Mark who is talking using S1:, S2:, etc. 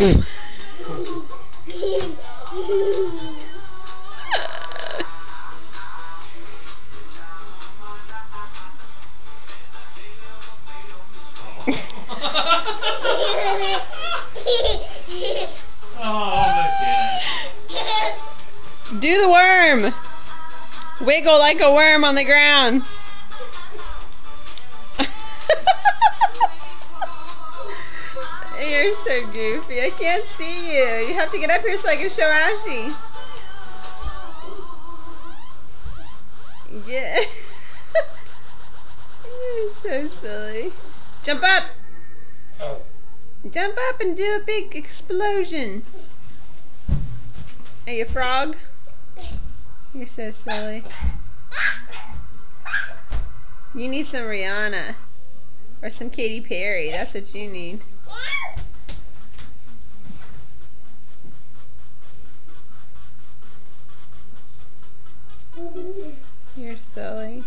S1: Do the worm. Wiggle like a worm on the ground. You're so goofy. I can't see you. You have to get up here so I can show Ashy. Yeah. You're so silly. Jump up. Jump up and do a big explosion. Are you a frog? You're so silly. You need some Rihanna. Or some Katy Perry. That's what you need. You're silly.